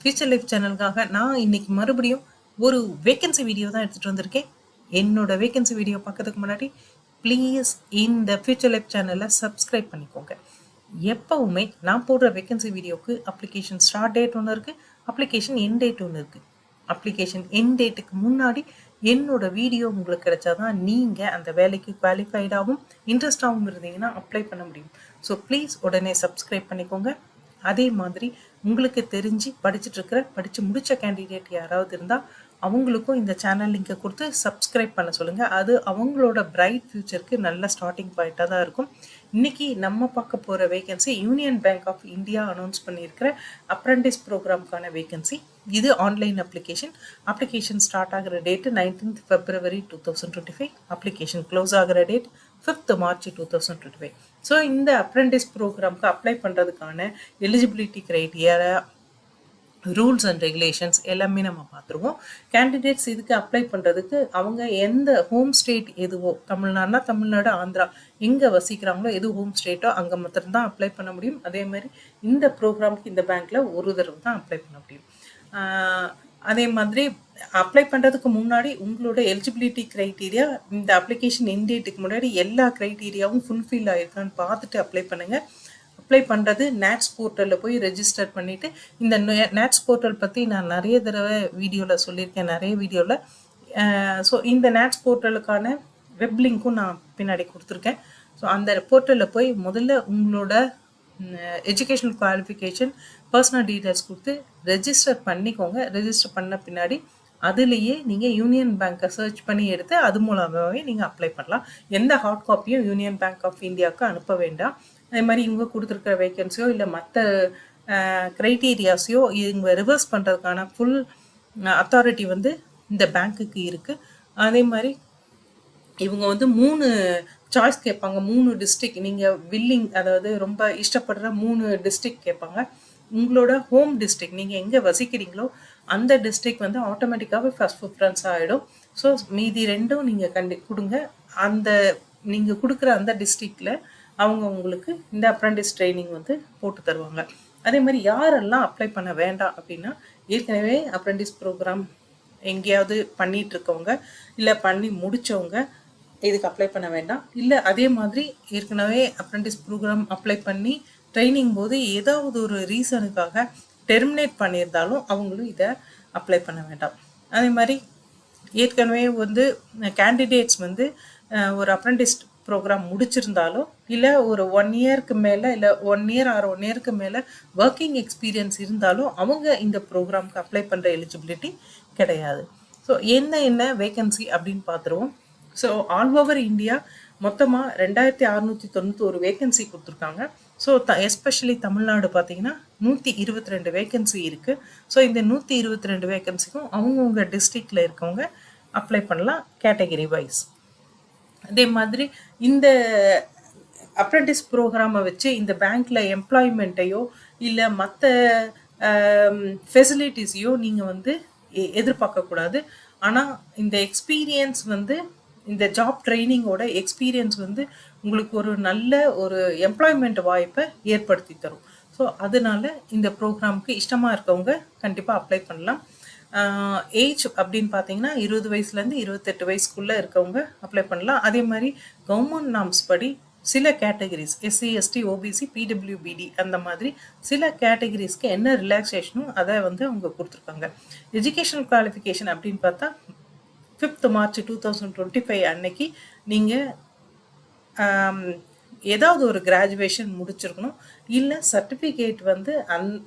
Future life சேனலுக்காக நான் இன்னைக்கு மறுபடியும் ஒரு வேகன்சி வீடியோ தான் எடுத்துகிட்டு வந்திருக்கேன். என்னோட வேகன்சி வீடியோ பார்க்கறதுக்கு முன்னாடி ப்ளீஸ் இந்த ஃபியூச்சர் லைஃப் சேனலை சப்ஸ்கிரைப் பண்ணிக்கோங்க. எப்போவுமே நான் போடுற வேகன்சி வீடியோவுக்கு அப்ளிகேஷன் ஸ்டார்ட் டேட் ஒன்று இருக்குது, அப்ளிகேஷன் எண்ட் டேட் ஒன்று இருக்குது. அப்ளிகேஷன் எண்ட் டேட்டுக்கு முன்னாடி என்னோட வீடியோ உங்களுக்கு கிடைச்சாதான் நீங்கள் அந்த வேலைக்கு குவாலிஃபைடாகவும் இன்ட்ரெஸ்டாகவும் இருந்தீங்கன்னா அப்ளை பண்ண முடியும். ஸோ ப்ளீஸ் உடனே சப்ஸ்கிரைப் பண்ணிக்கோங்க. அதே மாதிரி உங்களுக்கு தெரிஞ்சு படித்து முடித்த கேண்டிடேட் யாராவது இருந்தால் அவங்களுக்கும் இந்த சேனல் லிங்கை கொடுத்து சப்ஸ்கிரைப் பண்ண சொல்லுங்கள். அது அவங்களோட பிரைட் ஃப்யூச்சருக்கு நல்ல ஸ்டார்டிங் பாயிண்ட்டாக தான் இருக்கும். இன்றைக்கி நம்ம பார்க்க போகிற vacancy union bank of India announce பண்ணியிருக்கிற அப்ரெண்டிஸ் ப்ரோக்ராம்க்கான வேகன்சி. இது ஆன்லைன் அப்ளிகேஷன் ஸ்டார்ட் ஆகிற date 19th February 2025. Application close ஆகிற டேட் 5th March 2025. ஸோ இந்த அப்ரெண்டிஸ் ப்ரோக்ராம்க்கு அப்ளை பண்ணுறதுக்கான eligibility criteria, rules and regulations எல்லாமே நம்ம பார்த்துருவோம். கேண்டிடேட்ஸ் இதுக்கு அப்ளை பண்ணுறதுக்கு அவங்க எந்த ஹோம் ஸ்டேட் எதுவோ, தமிழ்நாடுனா தமிழ்நாடு, ஆந்திரா எங்கே வசிக்கிறாங்களோ எது ஹோம் ஸ்டேட்டோ அங்கே மாத்திரம்தான் அப்ளை பண்ண முடியும். அதே மாதிரி இந்த ப்ரோக்ராமுக்கு இந்த பேங்க்கில் ஒரு தடவை தான் அப்ளை பண்ண முடியும். அதே மாதிரி அப்ளை பண்ணுறதுக்கு முன்னாடி உங்களோட எலிஜிபிலிட்டி க்ரைட்டீரியா இந்த அப்ளிகேஷன் எண்ட் டேட்டுக்கு முன்னாடி எல்லா க்ரைட்டீரியாவும் ஃபுல்ஃபில் ஆகிருக்கான்னு பார்த்துட்டு அப்ளை பண்ணுங்கள். அப்ளை பண்ணுறது நேட்ஸ் போர்ட்டலில் போய் ரெஜிஸ்டர் பண்ணிவிட்டு, இந்த நேட்ஸ் போர்ட்டல் பற்றி நான் நிறைய தடவை வீடியோவில் சொல்லியிருக்கேன், நிறைய வீடியோவில். ஸோ இந்த நேட்ஸ் போர்ட்டலுக்கான வெப் லிங்க்கும் நான் பின்னாடி கொடுத்துருக்கேன். ஸோ அந்த போர்ட்டலில் போய் முதல்ல உங்களோட எஜுகேஷனல் குவாலிஃபிகேஷன், பர்சனல் டீட்டெயில்ஸ் கொடுத்து ரெஜிஸ்டர் பண்ணிக்கோங்க. ரெஜிஸ்டர் பண்ண பின்னாடி அதுலேயே நீங்கள் யூனியன் பேங்க்கை சர்ச் பண்ணி எடுத்து அது மூலமாகவே நீங்கள் அப்ளை பண்ணலாம். எந்த ஹார்ட் காப்பியும் யூனியன் பேங்க் ஆஃப் இந்தியாவுக்கு அனுப்ப வேண்டாம். அதே மாதிரி இவங்க கொடுத்துருக்கிற வேகன்சியோ இல்லை மற்ற க்ரைட்டீரியாஸையோ இவங்க ரிவர்ஸ் பண்ணுறதுக்கான ஃபுல் அத்தாரிட்டி வந்து இந்த பேங்க்குக்கு இருக்குது. அதே மாதிரி இவங்க வந்து 3 சாய்ஸ் கேட்பாங்க. 3 டிஸ்ட்ரிக்ட் நீங்கள் வில்லிங், அதாவது ரொம்ப இஷ்டப்படுற 3 டிஸ்ட்ரிக்ட் கேட்பாங்க. உங்களோட ஹோம் டிஸ்ட்ரிக்ட், நீங்கள் எங்கே வசிக்கிறீங்களோ அந்த டிஸ்ட்ரிக்ட் வந்து ஆட்டோமேட்டிக்காகவே ஃபர்ஸ்ட் ப்ரிஃபரன்ஸ் ஆகிடும். ஸோ மீதி 2ம் நீங்கள் கொடுங்க. அந்த நீங்கள் கொடுக்குற அந்த டிஸ்ட்ரிக்டில் அவங்க உங்களுக்கு இந்த அப்ரெண்டிஸ் ட்ரைனிங் வந்து போட்டு தருவாங்க. அதே மாதிரி யாரெல்லாம் அப்ளை பண்ண வேண்டாம் அப்படின்னா, ஏற்கனவே அப்ரெண்டிஸ் ப்ரோக்ராம் எங்கேயாவது பண்ணிகிட்ருக்கவங்க இல்லை பண்ணி முடித்தவங்க இதுக்கு அப்ளை பண்ண வேண்டாம். இல்லை அதே மாதிரி ஏற்கனவே அப்ரெண்டிஸ் ப்ரோக்ராம் அப்ளை பண்ணி ட்ரைனிங் போது ஏதாவது ஒரு ரீசனுக்காக டெர்மினேட் பண்ணியிருந்தாலும் அவங்களும் இதை அப்ளை பண்ண வேண்டாம். அதே மாதிரி ஏற்கனவே வந்து கேண்டிடேட்ஸ் வந்து ஒரு அப்ரெண்டிஸ் ப்ரோக்ராம் முடிச்சிருந்தாலோ இல்லை ஒரு 1 இயருக்கு மேலே இல்லை 1 இயர் ஆர் 1 இயருக்கு மேலே ஒர்க்கிங் எக்ஸ்பீரியன்ஸ் இருந்தாலும் அவங்க இந்த ப்ரோக்ராமுக்கு அப்ளை பண்ணுற எலிஜிபிலிட்டி கிடையாது. ஸோ என்ன வேகன்சி அப்படின்னு பார்த்துருவோம். ஸோ ஆல் ஓவர் இந்தியா மொத்தமாக 2691 வேகன்சி கொடுத்துருக்காங்க. ஸோ எஸ்பெஷலி தமிழ்நாடு பார்த்தீங்கன்னா 122 வேகன்சி இருக்குது. ஸோ இந்த 122 வேகன்சிக்கும் அவங்கவுங்க டிஸ்ட்ரிக்டில் இருக்கவங்க அப்ளை பண்ணலாம் கேட்டகரி வைஸ். அதே மாதிரி இந்த அப்ரெண்டிஸ் ப்ரோக்ராமை வச்சு இந்த பேங்க்கில் எம்ப்ளாய்மெண்ட்டையோ இல்லை மற்ற ஃபெசிலிட்டிஸையோ நீங்கள் வந்து எதிர்பார்க்கக்கூடாது. ஆனால் இந்த எக்ஸ்பீரியன்ஸ் வந்து இந்த ஜாப் ட்ரைனிங்கோட எக்ஸ்பீரியன்ஸ் வந்து உங்களுக்கு ஒரு நல்ல ஒரு எம்ப்ளாய்மெண்ட் வாய்ப்பை ஏற்படுத்தி தரும். ஸோ அதனால இந்த ப்ரோக்ராமுக்கு இஷ்டமாக இருக்கவங்க கண்டிப்பாக அப்ளை பண்ணலாம். ஏஜ் அப்படின்னு பார்த்தீங்கன்னா 20 வயசுலேருந்து 28 வயசுக்குள்ளே இருக்கவங்க அப்ளை பண்ணலாம். அதே மாதிரி கவர்மெண்ட் நார்ம்ஸ் படி சில categories SC ST OBC PWBD அந்த மாதிரி சில கேட்டகரிஸ்க்கு என்ன ரிலாக்ஸேஷனும் அதை வந்து அவங்க கொடுத்துருக்காங்க. எஜுகேஷனல் குவாலிஃபிகேஷன் அப்படின்னு பார்த்தா 5th March 2025 அன்னைக்கு நீங்கள் ஏதாவது ஒரு கிராஜுவேஷன் முடிச்சிருக்கணும். இல்லை சர்டிஃபிகேட் வந்து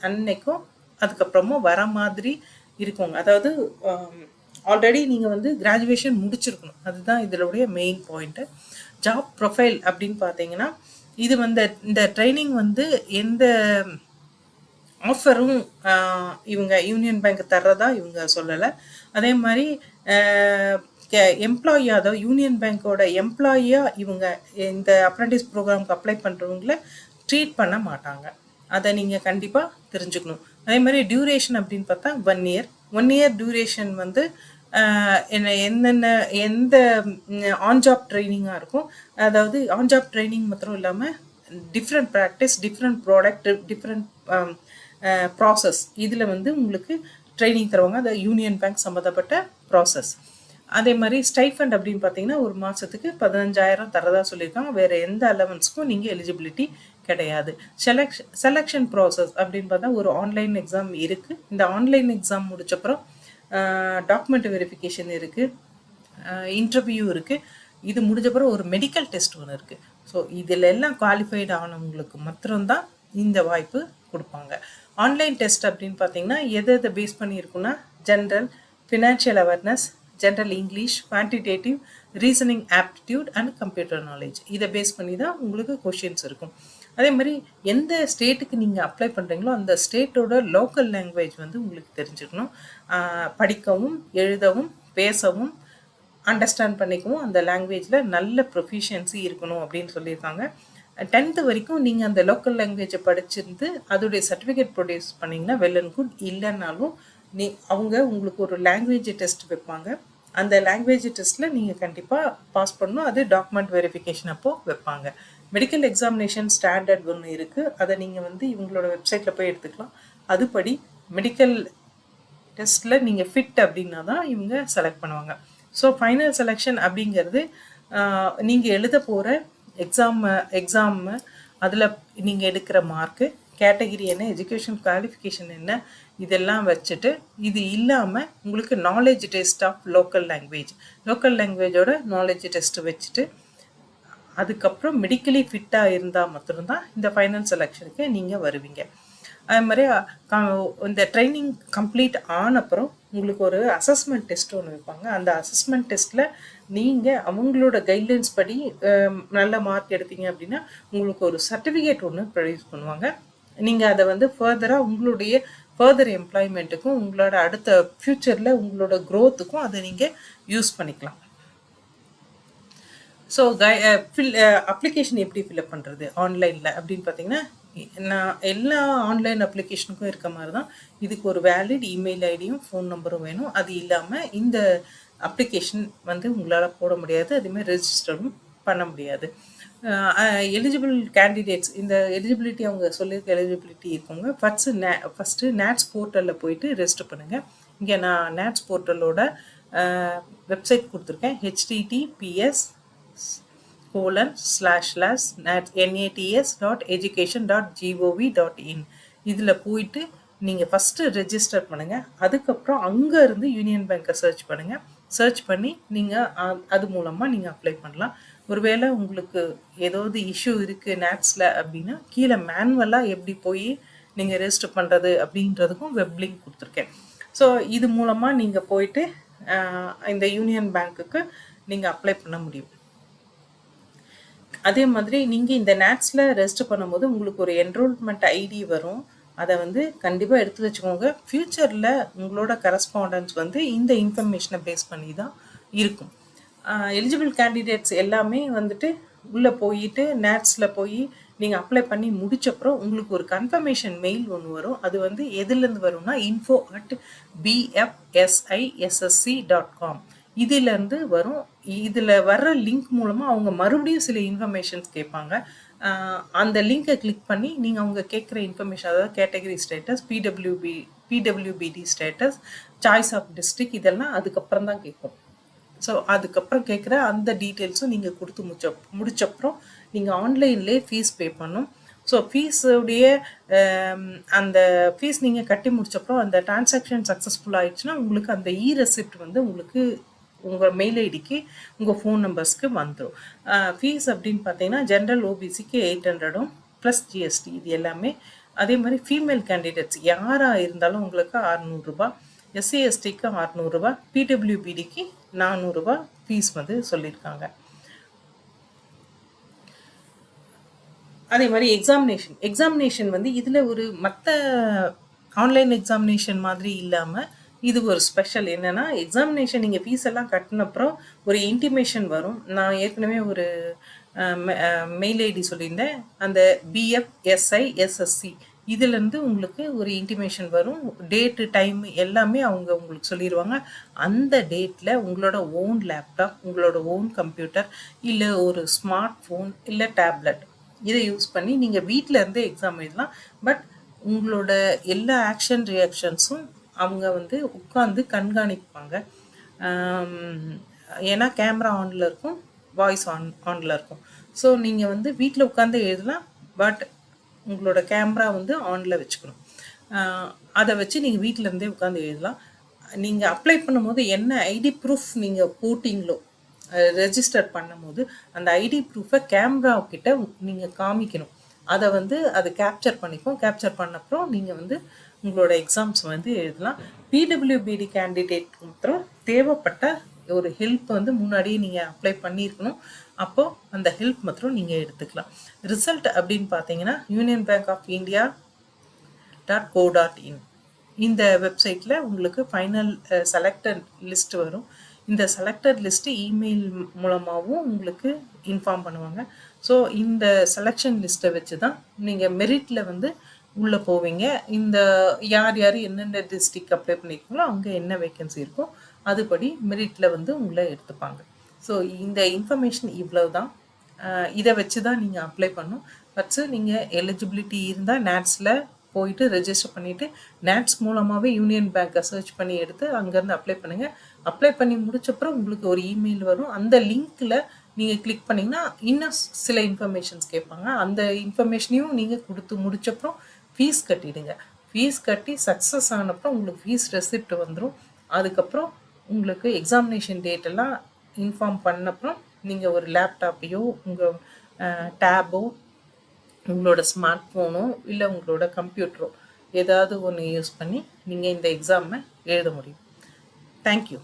அன்னைக்கும் அதுக்கப்புறமும் வர மாதிரி இருக்குங்க. அதாவது ஆல்ரெடி நீங்கள் வந்து கிராஜுவேஷன் முடிச்சிருக்கணும். அதுதான் இதனுடைய மெயின் பாயிண்ட்டு. ஜாப் ப்ரொஃபைல் அப்படின்னு பார்த்தீங்கன்னா இது வந்து இந்த ட்ரைனிங் வந்து எந்த ஆஃபரும் இவங்க யூனியன் பேங்க் தர்றதா இவங்க சொல்லலை. அதே மாதிரி எம்ப்ளாயியாக, அதாவது யூனியன் பேங்க்கோட எம்ப்ளாயியாக இவங்க இந்த அப்ரெண்டிஸ் ப்ரோக்ராமுக்கு அப்ளை பண்ணுறவங்கள ட்ரீட் பண்ண மாட்டாங்க. அதை நீங்கள் கண்டிப்பாக தெரிஞ்சுக்கணும். அதே மாதிரி டியூரேஷன் அப்படின்னு பார்த்தா 1 இயர். 1 இயர் டியூரேஷன் வந்து எந்த ஆன் ஜாப் ட்ரைனிங்காக இருக்கும். அதாவது ஆன் ஜாப் ட்ரைனிங் மாத்திரம் இல்லாமல் different practice, different product, different process இதில் வந்து உங்களுக்கு ட்ரைனிங் தருவாங்க. அது யூனியன் பேங்க் சம்மந்தப்பட்ட ப்ராசஸ். அதே மாதிரி ஸ்டைஃபண்ட் அப்படின்னு பார்த்தீங்கன்னா ஒரு மாதத்துக்கு 15,000 தரதா சொல்லியிருக்காங்க. வேறு எந்த அலவன்ஸுக்கும் நீங்கள் எலிஜிபிலிட்டி கிடையாது. செலெக்ஷன் ப்ராசஸ் அப்படின்னு பார்த்தா ஒரு ஆன்லைன் எக்ஸாம் இருக்குது. இந்த ஆன்லைன் எக்ஸாம் முடிச்சப்பறம் டாக்குமெண்ட் வெரிஃபிகேஷன் இருக்குது, இன்டர்வியூ இருக்குது. இது முடிஞ்சப்பறம் ஒரு மெடிக்கல் டெஸ்ட் ஒன்று இருக்குது. ஸோ இதில் எல்லாம் குவாலிஃபைடு ஆனவங்களுக்கு மாத்திரம்தான் இந்த வாய்ப்பு கொடுப்பாங்க. ஆன்லைன் டெஸ்ட் அப்படின்னு பார்த்தீங்கன்னா எதை பேஸ் பண்ணியிருக்குன்னா general, financial awareness, general English, quantitative, reasoning aptitude and computer knowledge இதை பேஸ் பண்ணி தான் உங்களுக்கு கொஷின்ஸ் இருக்கும். அதே மாதிரி எந்த ஸ்டேட்டுக்கு நீங்கள் அப்ளை பண்ணுறீங்களோ அந்த ஸ்டேட்டோட லோக்கல் லாங்குவேஜ் வந்து உங்களுக்கு தெரிஞ்சுக்கணும். படிக்கவும், எழுதவும், பேசவும், அண்டர்ஸ்டாண்ட் பண்ணிக்கவும் அந்த லாங்குவேஜில் நல்ல ப்ரொஃபிஷியன்சி இருக்கணும் அப்படின்னு சொல்லியிருக்காங்க. 10th வரைக்கும் நீங்கள் அந்த லோக்கல் லாங்குவேஜை படிச்சிருந்து அதோடைய சர்டிஃபிகேட் ப்ரொடியூஸ் பண்ணிங்கன்னா வெல் அண்ட் குட். இல்லைன்னாலும் அவங்க உங்களுக்கு ஒரு லாங்குவேஜ் டெஸ்ட் வைப்பாங்க. அந்த லாங்குவேஜ் டெஸ்ட்டில் நீங்கள் கண்டிப்பாக பாஸ் பண்ணணும். அது டாக்குமெண்ட் வெரிஃபிகேஷன் அப்போது வைப்பாங்க. மெடிக்கல் எக்ஸாமினேஷன் ஸ்டாண்டர்ட் ஒன்று இருக்குது. அதை நீங்கள் வந்து இவங்களோட வெப்சைட்டில் போய் எடுத்துக்கலாம். அதுபடி மெடிக்கல் டெஸ்ட்டில் நீங்கள் ஃபிட் அப்படின்னா தான் இவங்க செலக்ட் பண்ணுவாங்க. ஸோ ஃபைனல் செலெக்ஷன் அப்படிங்கிறது நீங்கள் எழுத போகிற எக்ஸாம் அதில் நீங்கள் எடுக்கிற மார்க்கு, கேட்டகிரி என்ன, எஜுகேஷன் குவாலிஃபிகேஷன் என்ன, இதெல்லாம் வச்சுட்டு இது இல்லாமல் உங்களுக்கு நாலேஜ் டெஸ்ட் ஆஃப் லோக்கல் லாங்குவேஜோட நாலேஜ் டெஸ்ட்டு வச்சுட்டு அதுக்கப்புறம் மெடிக்கலி ஃபிட்டாக இருந்தால் மட்டும்தான் இந்த ஃபைனல் செலெக்ஷனுக்கு நீங்கள் வருவீங்க. அது மாதிரி இந்த ட்ரைனிங் கம்ப்ளீட் ஆனப்புறம் உங்களுக்கு ஒரு அசஸ்மெண்ட் டெஸ்ட் ஒன்று வைப்பாங்க. அந்த அசஸ்மெண்ட் டெஸ்ட்டில் நீங்கள் அவங்களோட கைட்லைன்ஸ் படி நல்ல மார்க் எடுத்தீங்க அப்படின்னா உங்களுக்கு ஒரு சர்டிஃபிகேட் ஒன்று ப்ரொடியூஸ் பண்ணுவாங்க. நீங்கள் அதை வந்து ஃபர்தராக உங்களுடைய ஃபர்தர் எம்ப்ளாய்மெண்ட்டுக்கும் உங்களோட அடுத்த ஃப்யூச்சரில் உங்களோட க்ரோத்துக்கும் அதை நீங்கள் யூஸ் பண்ணிக்கலாம். ஸோ அப்ளிகேஷன் எப்படி ஃபில்அப் பண்ணுறது ஆன்லைனில் அப்படின்னு பார்த்தீங்கன்னா நான் எல்லா ஆன்லைன் அப்ளிகேஷனுக்கும் இருக்க மாதிரி தான் இதுக்கு ஒரு வேலிட் இமெயில் ஐடியும் ஃபோன் நம்பரும் வேணும். அது இல்லாமல் இந்த அப்ளிகேஷன் வந்து உங்களால் போட முடியாது, அதேமாதிரி ரெஜிஸ்டரும் பண்ண முடியாது. எலிஜிபிள் கேண்டிடேட்ஸ் இந்த எலிஜிபிலிட்டி அவங்க சொல்லியிருக்க எலிஜிபிலிட்டி இருக்கவங்க ஃபஸ்ட்டு நேட்ஸ் போர்ட்டலில் போயிட்டு ரெஜிஸ்டர் பண்ணுங்கள். இங்கே நான் நேட்ஸ் போர்ட்டலோட வெப்சைட் கொடுத்துருக்கேன். https://nats.education.gov.in இதில் போயிட்டு நீங்கள் ஃபஸ்ட்டு ரெஜிஸ்டர் பண்ணுங்கள். அதுக்கப்புறம் அங்கே இருந்து யூனியன் பேங்கை சர்ச் பண்ணுங்கள். சர்ச் பண்ணி நீங்கள் அது மூலமாக நீங்கள் அப்ளை பண்ணலாம். ஒருவேளை உங்களுக்கு ஏதாவது இஷ்யூ இருக்குது நேட்ஸில் அப்படின்னா கீழே மேனுவலாக எப்படி போய் நீங்கள் ரெஜிஸ்டர் பண்ணுறது அப்படின்றதுக்கும் வெப் லிங்க் கொடுத்துருக்கேன். ஸோ இது மூலமாக நீங்கள் போயிட்டு இந்த யூனியன் பேங்க்குக்கு நீங்கள் அப்ளை பண்ண முடியும். அதே மாதிரி நீங்கள் இந்த நேட்ஸில் ரெஜிஸ்டர் பண்ணும்போது உங்களுக்கு ஒரு என்ரோல்மெண்ட் ஐடி வரும். அதை வந்து கண்டிப்பாக எடுத்து வச்சுக்கோங்க. ஃப்யூச்சரில் உங்களோட கரஸ்பாண்டன்ஸ் வந்து இந்த இன்ஃபர்மேஷனை பேஸ் பண்ணி தான் இருக்கும். எலிஜிபிள் கேண்டிடேட்ஸ் எல்லாமே வந்துட்டு உள்ளே போயிட்டு நேட்ஸில் போய் நீங்கள் அப்ளை பண்ணி முடிச்சப்பறம் உங்களுக்கு ஒரு கன்ஃபர்மேஷன் மெயில் ஒன்று வரும். அது வந்து எதுலேருந்து வரும்னா info@bfsissc.com இதிலேருந்து வரும். இதில் வர்ற லிங்க் மூலமாக அவங்க மறுபடியும் சில இன்ஃபர்மேஷன்ஸ் கேட்பாங்க. அந்த லிங்கை கிளிக் பண்ணி நீங்கள் அவங்க கேட்குற இன்ஃபர்மேஷன், அதாவது category status, PWBD status, choice of district, இதெல்லாம் அதுக்கப்புறம் தான் கேட்கும். ஸோ அதுக்கப்புறம் கேட்குற அந்த டீட்டெயில்ஸும் நீங்கள் கொடுத்து முடிச்சப்புறம் நீங்கள் ஆன்லைன்லேயே ஃபீஸ் பே பண்ணணும். ஸோ ஃபீஸுடைய அந்த ஃபீஸ் நீங்கள் கட்டி முடிச்சப்பறம் அந்த டிரான்சாக்ஷன் சக்ஸஸ்ஃபுல் ஆகிடுச்சுன்னா உங்களுக்கு அந்த ரெசிப்ட் வந்து உங்களுக்கு உங்கள் மெயில் ஐடிக்கு உங்கள் ஃபோன் நம்பர்ஸ்க்கு வந்துடும். ஃபீஸ் அப்படின்னு பார்த்தீங்கன்னா ஜென்ரல் ஓபிசிக்கு 800 ப்ளஸ் ஜிஎஸ்டி இது எல்லாமே. அதே மாதிரி ஃபீமேல் கேண்டிடேட்ஸ் யாராக இருந்தாலும் உங்களுக்கு 600 ரூபா, எஸ்சி எஸ்டிக்கு 600 ரூபா, பிடபிள்யூபிடிக்கு 400 ரூபா ஃபீஸ் வந்து சொல்லியிருக்காங்க. அதே மாதிரி எக்ஸாமினேஷன் வந்து இதில் ஒரு மற்ற ஆன்லைன் எக்ஸாமினேஷன் மாதிரி இல்லாமல் இது ஒரு ஸ்பெஷல். என்னென்னா எக்ஸாமினேஷன் நீங்கள் ஃபீஸ் எல்லாம் கட்டினப்புறம் ஒரு இன்டிமேஷன் வரும். நான் ஏற்கனவே ஒரு மெயில் ஐடி சொல்லியிருந்தேன். அந்த BFSISSC இதுலேருந்து உங்களுக்கு ஒரு இன்டிமேஷன் வரும். டேட்டு, டைம் எல்லாமே அவங்க உங்களுக்கு சொல்லிடுவாங்க. அந்த டேட்டில் உங்களோட ஓன் லேப்டாப், உங்களோட ஓன் கம்ப்யூட்டர், இல்லை ஒரு ஸ்மார்ட் ஃபோன், இல்லை டேப்லெட் இதை யூஸ் பண்ணி நீங்கள் வீட்டில் இருந்தே எக்ஸாம் எழுதலாம். பட் உங்களோட எல்லா ஆக்ஷன் ரியாக்ஷன்ஸும் அவங்க வந்து உட்காந்து கண்காணிப்பாங்க. ஏன்னா கேமரா ஆனில் இருக்கும், வாய்ஸ் ஆனில் இருக்கும். ஸோ நீங்கள் வந்து வீட்டில் உட்காந்து எழுதலாம், பட் உங்களோட கேமரா வந்து ஆனில் வச்சுக்கணும். அதை வச்சு நீங்கள் வீட்டிலேருந்தே உட்காந்து எழுதலாம். நீங்கள் அப்ளை பண்ணும்போது என்ன ஐடி ப்ரூஃப் நீங்கள் போட்டிங்களோ, ரெஜிஸ்டர் பண்ணும்போது அந்த ஐடி ப்ரூஃபை கேமரா கிட்ட நீங்கள் காமிக்கணும். அதை வந்து அது கேப்சர் பண்ணிக்கும். கேப்சர் பண்ணப்புறம் நீங்கள் வந்து உங்களோட எக்ஸாம்ஸ் வந்து எழுதலாம். பிடபிள்யூபிடி கேண்டிடேட் மாத்திரம் தேவைப்பட்ட ஒரு ஹெல்ப் வந்து முன்னாடியே நீங்கள் அப்ளை பண்ணியிருக்கணும். அப்போது அந்த ஹெல்ப் மாத்திரம் நீங்கள் எடுத்துக்கலாம். ரிசல்ட் அப்படின்னு பார்த்தீங்கன்னா union bank of India .co.in இந்த வெப்சைட்டில் உங்களுக்கு ஃபைனல் செலக்டட் லிஸ்ட் வரும். இந்த செலக்டட் லிஸ்ட்டு இமெயில் மூலமாகவும் உங்களுக்கு இன்ஃபார்ம் பண்ணுவாங்க. ஸோ இந்த செலெக்ஷன் லிஸ்ட்டை வச்சு தான் நீங்கள் மெரிட்டில் வந்து உள்ளே போவீங்க. இந்த யார் யார் என்னென்ன டிஸ்ட்ரிக்ட் அப்ளை பண்ணியிருக்கீங்களோ அங்கே என்ன வேக்கன்சி இருக்கோ அதுபடி மெரிட்டில் வந்து உங்களை எடுத்துப்பாங்க. ஸோ இந்த இன்ஃபர்மேஷன் இவ்வளவு தான். இதை வச்சு தான் நீங்கள் அப்ளை பண்ணணும். ஃபஸ்ட்டு நீங்கள் எலிஜிபிலிட்டி இருந்தால் நேட்ஸில் போயிட்டு ரெஜிஸ்டர் பண்ணிவிட்டு நேட்ஸ் மூலமாகவே யூனியன் பேங்க்கை சர்ச் பண்ணி எடுத்து அங்கேருந்து அப்ளை பண்ணுங்கள். அப்ளை பண்ணி முடிச்சப்பறம் உங்களுக்கு ஒரு இமெயில் வரும். அந்த லிங்க்கில் நீங்கள் கிளிக் பண்ணிங்கன்னா இன்னும் சில இன்ஃபர்மேஷன்ஸ் கேட்பாங்க. அந்த இன்ஃபர்மேஷனையும் நீங்கள் கொடுத்து முடிச்சப்பறம் ஃபீஸ் கட்டிடுங்க. ஃபீஸ் கட்டி சக்ஸஸ் ஆனப்பறம் உங்களுக்கு ஃபீஸ் ரெசிப்ட் வந்துடும். அதுக்கப்புறம் உங்களுக்கு எக்ஸாமினேஷன் டேட்டெல்லாம் இன்ஃபார்ம் பண்ணப்பறம் நீங்கள் ஒரு லேப்டாப்பையோ உங்கள் டேபோ உங்களோட ஸ்மார்ட் ஃபோனோ இல்லை உங்களோட கம்ப்யூட்டரோ ஏதாவது ஒன்று யூஸ் பண்ணி நீங்கள் இந்த எக்ஸாமை எழுத முடியும். தேங்க்யூ.